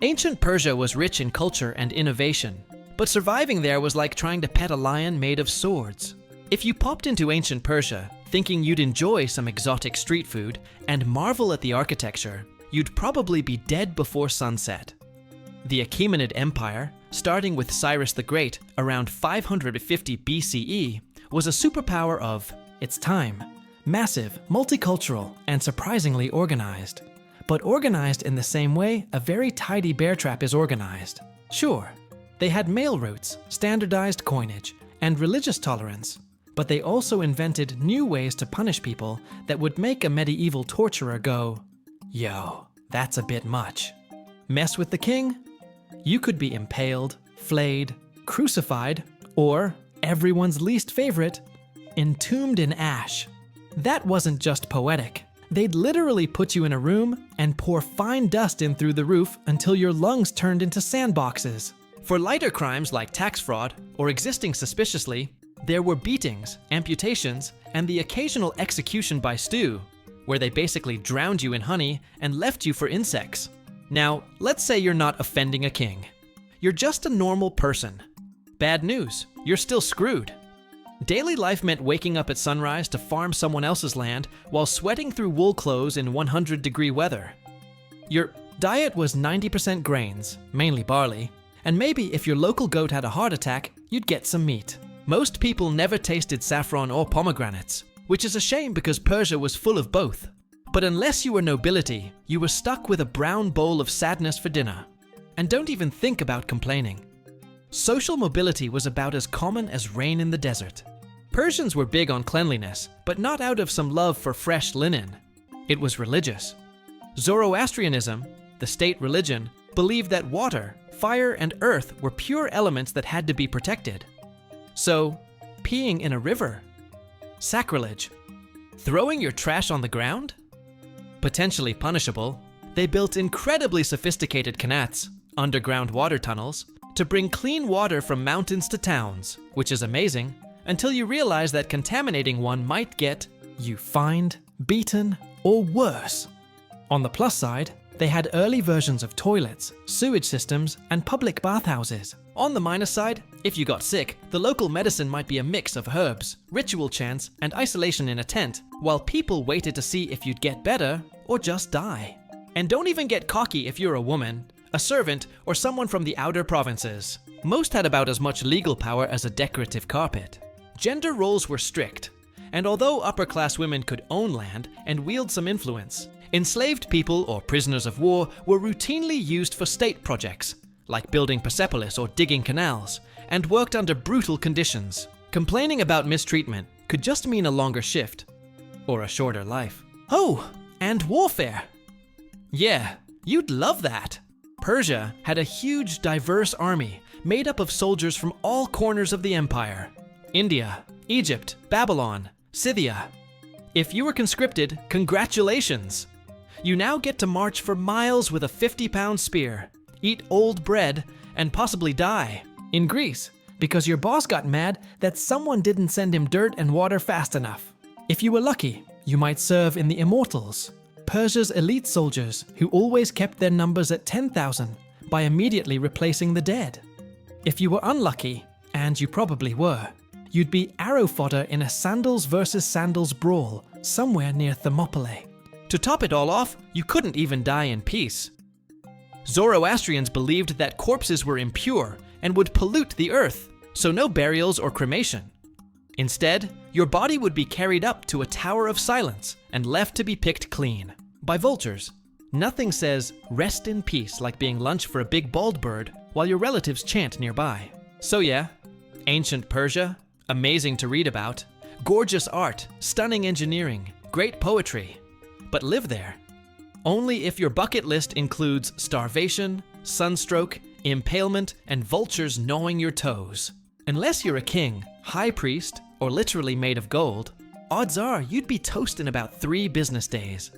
Ancient Persia was rich in culture and innovation, but surviving there was like trying to pet a lion made of swords. If you popped into ancient Persia thinking you'd enjoy some exotic street food and marvel at the architecture, you'd probably be dead before sunset. The Achaemenid Empire, starting with Cyrus the Great around 550 BCE, was a superpower of its time, massive, multicultural, and surprisingly organized. But organized in the same way a very tidy bear trap is organized. Sure, they had mail routes, standardized coinage, and religious tolerance, but they also invented new ways to punish people that would make a medieval torturer go, "Yo, that's a bit much." Mess with the king? You could be impaled, flayed, crucified, or, everyone's least favorite, entombed in ash. That wasn't just poetic. They'd literally put you in a room and pour fine dust in through the roof until your lungs turned into sandboxes. For lighter crimes like tax fraud or existing suspiciously, there were beatings, amputations, and the occasional execution by stew, where they basically drowned you in honey and left you for insects. Now, let's say you're not offending a king. You're just a normal person. Bad news, you're still screwed. Daily life meant waking up at sunrise to farm someone else's land while sweating through wool clothes in 100-degree weather. Your diet was 90% grains, mainly barley, and maybe if your local goat had a heart attack, you'd get some meat. Most people never tasted saffron or pomegranates, which is a shame because Persia was full of both. But unless you were nobility, you were stuck with a brown bowl of sadness for dinner. And don't even think about complaining. Social mobility was about as common as rain in the desert. Persians were big on cleanliness, but not out of some love for fresh linen. It was religious. Zoroastrianism, the state religion, believed that water, fire, and earth were pure elements that had to be protected. So, peeing in a river? Sacrilege. Throwing your trash on the ground? Potentially punishable. They built incredibly sophisticated qanats, underground water tunnels, to bring clean water from mountains to towns, which is amazing, until you realize that contaminating one might get you fined, beaten, or worse. On the plus side, they had early versions of toilets, sewage systems, and public bathhouses. On the minus side, if you got sick, the local medicine might be a mix of herbs, ritual chants, and isolation in a tent, while people waited to see if you'd get better or just die. And don't even get cocky if you're a woman, a servant, or someone from the outer provinces. Most had about as much legal power as a decorative carpet. Gender roles were strict, and although upper-class women could own land and wield some influence, enslaved people or prisoners of war were routinely used for state projects, like building Persepolis or digging canals, and worked under brutal conditions. Complaining about mistreatment could just mean a longer shift, or a shorter life. Oh, and warfare! Yeah, you'd love that! Persia had a huge, diverse army made up of soldiers from all corners of the empire. India, Egypt, Babylon, Scythia. If you were conscripted, congratulations! You now get to march for miles with a 50-pound spear, eat old bread, and possibly die. In Greece, because your boss got mad that someone didn't send him dirt and water fast enough. If you were lucky, you might serve in the Immortals, Persia's elite soldiers who always kept their numbers at 10,000 by immediately replacing the dead. If you were unlucky, and you probably were, you'd be arrow fodder in a sandals versus sandals brawl somewhere near Thermopylae. To top it all off, you couldn't even die in peace. Zoroastrians believed that corpses were impure and would pollute the earth, so no burials or cremation. Instead, your body would be carried up to a tower of silence and left to be picked clean by vultures. Nothing says rest in peace like being lunch for a big bald bird while your relatives chant nearby. So yeah, ancient Persia, amazing to read about, gorgeous art, stunning engineering, great poetry. But live there. Only if your bucket list includes starvation, sunstroke, impalement, and vultures gnawing your toes. Unless you're a king, high priest, or literally made of gold, odds are you'd be toast in about 3 business days.